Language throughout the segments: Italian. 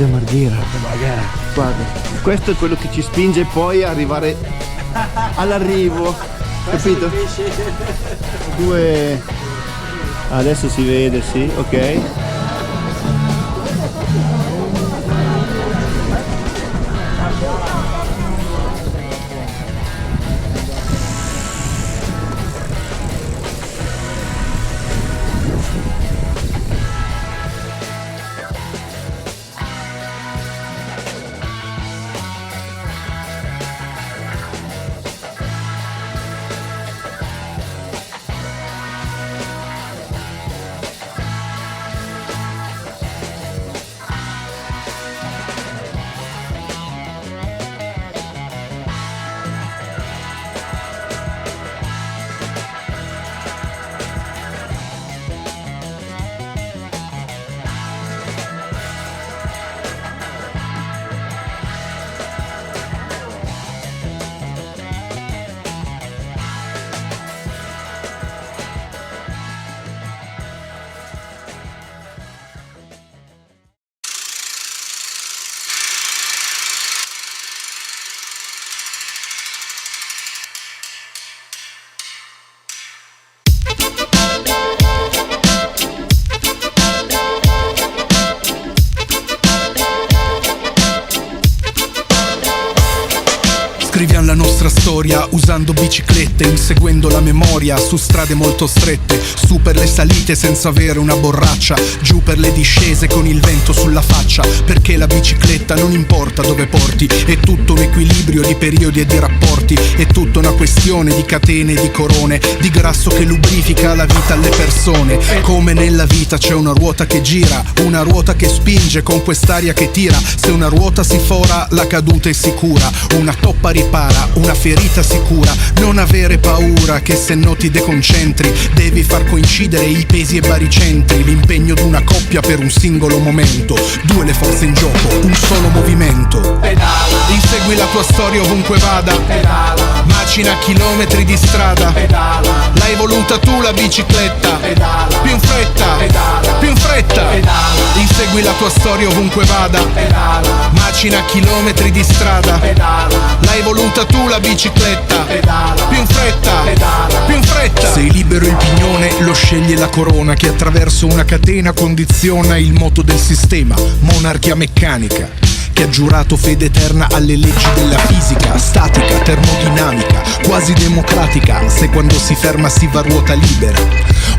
Marghera, guarda, questo è quello che ci spinge poi a arrivare all'arrivo, capito? Due, adesso si vede, sì, ok. Scriviamo la nostra storia usando biciclette, inseguendo la memoria su strade molto strette, su per le salite senza avere una borraccia, giù per le discese con il vento sulla faccia, perché la bicicletta non importa dove porti, è tutto un equilibrio di periodi e di rapporti, è tutta una questione di catene e di corone, di grasso che lubrifica la vita alle persone. Come nella vita c'è una ruota che gira, una ruota che spinge con quest'aria che tira, se una ruota si fora la caduta è sicura, una toppa ripara, una ferita sicura, non avere paura che se no ti deconcentri, devi far coincidere i pesi e baricentri, l'impegno d'una coppia per un singolo momento, due le forze in gioco, un solo movimento. Pedala, insegui la tua storia ovunque vada, pedala, macina chilometri di strada, pedala, l'hai voluta tu la bicicletta, pedala, più in fretta, pedala, più in fretta, pedala, insegui la tua storia ovunque vada, pedala, macina chilometri di strada, pedala, l'hai voluta tu la bicicletta, pedala, più in fretta, pedala, più in fretta. Sei libero il pignone, lo sceglie la corona che attraverso una catena condiziona il moto del sistema, monarchia meccanica che ha giurato fede eterna alle leggi della fisica, statica, termodinamica, quasi democratica, se quando si ferma si va a ruota libera,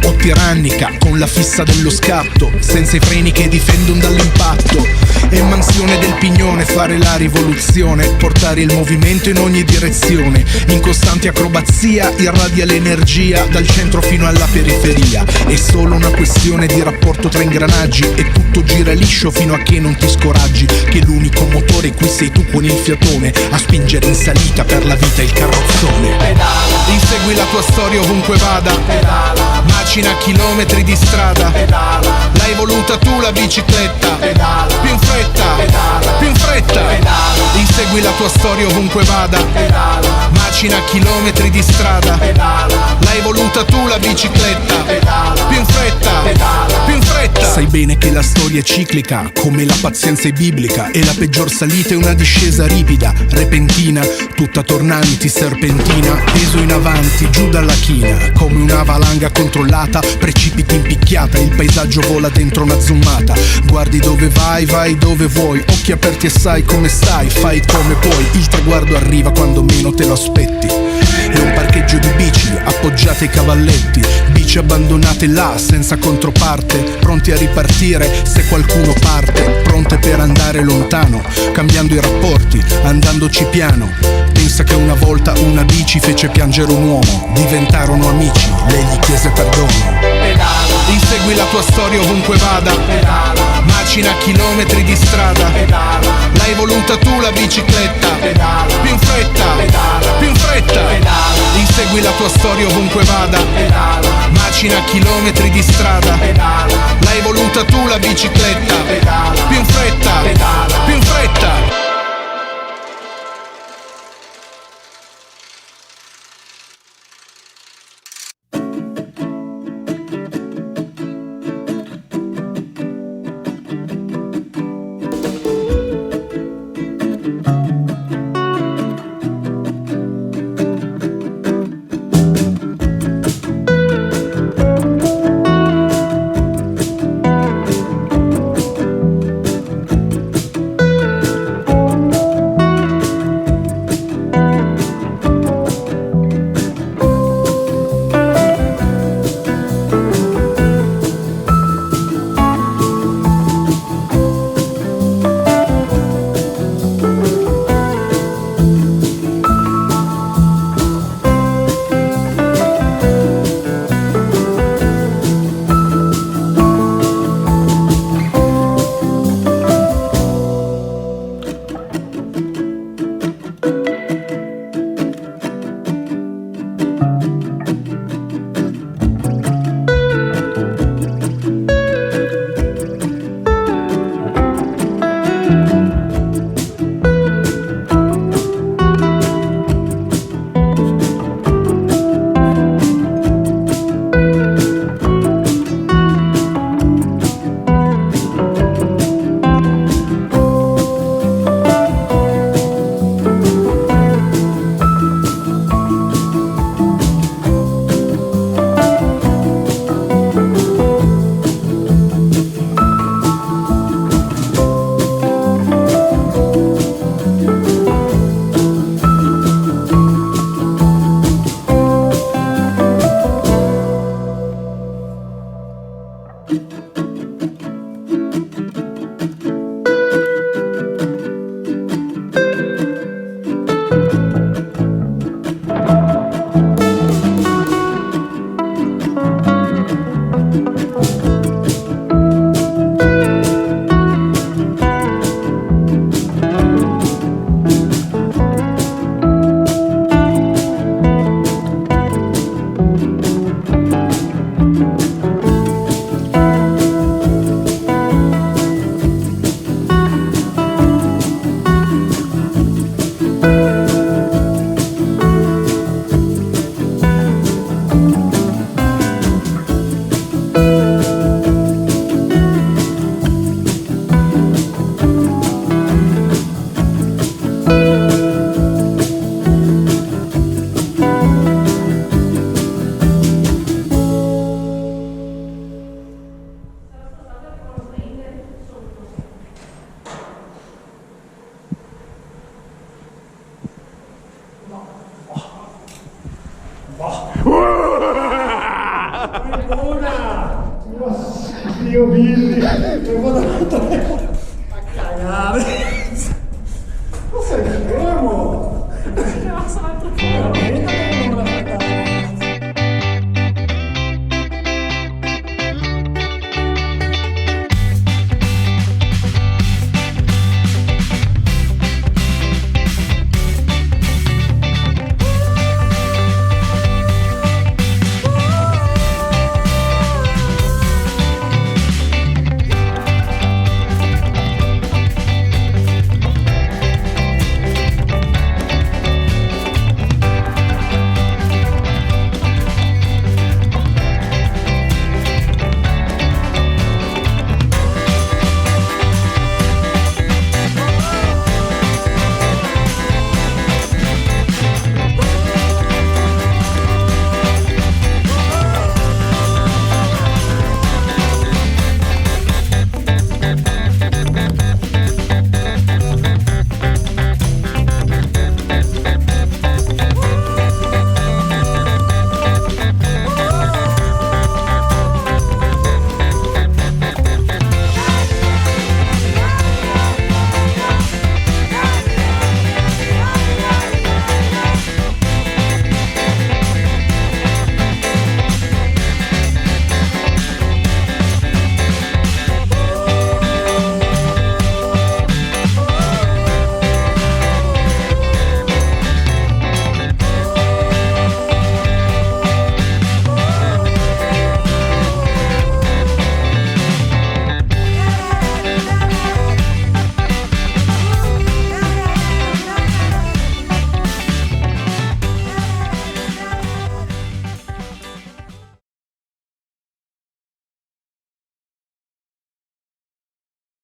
o tirannica, con la fissa dello scatto, senza i freni che difendono dall'impatto, e mansione del pignone, fare la rivoluzione, portare il movimento in ogni direzione, in costante acrobazia, irradia l'energia dal centro fino alla periferia, è solo una questione di rapporto tra ingranaggi, e tutto gira liscio fino a che non ti scoraggi, che l'unico motore qui sei tu con il fiatone a spingere in salita per la vita il carrozzone. Pedala, insegui la tua storia ovunque vada, pedala, macina chilometri di strada, pedala, l'hai voluta tu la bicicletta, pedala, più in fretta, pedala, più in fretta, pedala, insegui la tua storia ovunque vada, pedala, macina chilometri di strada, pedala, l'hai voluta tu la bicicletta, pedala, più in fretta, pedala, più in fretta. Sai bene che la storia è ciclica, come la pazienza è biblica, e la peggior salita è una discesa ripida, repentina, tutta tornanti, serpentina, peso in avanti, giù dalla china, come una valanga controllata, precipiti in picchiata, il paesaggio vola dentro una zoomata, guardi dove vai, vai dove vuoi, occhi aperti e sai come stai, fai come puoi, il traguardo arriva quando meno te lo aspetti, è un parcheggio di bici, appoggiate ai cavalletti, bici abbandonate là, senza controparte, pronti a ripartire se qualcuno parte, pronte per andare lontano, cambiando i rapporti, andandoci piano. Pensa che una volta una bici fece piangere un uomo, diventarono amici, lei gli chiese perdono. Pedala, insegui la tua storia ovunque vada, pedala, macina chilometri di strada, pedala, l'hai voluta tu la bicicletta, pedala, più in fretta, pedala, più in fretta, pedala, insegui la tua storia ovunque vada, pedala, macina chilometri di strada, pedala, l'hai voluta tu la bicicletta, pedala, più in fretta, pedala, più in fretta. Ciao.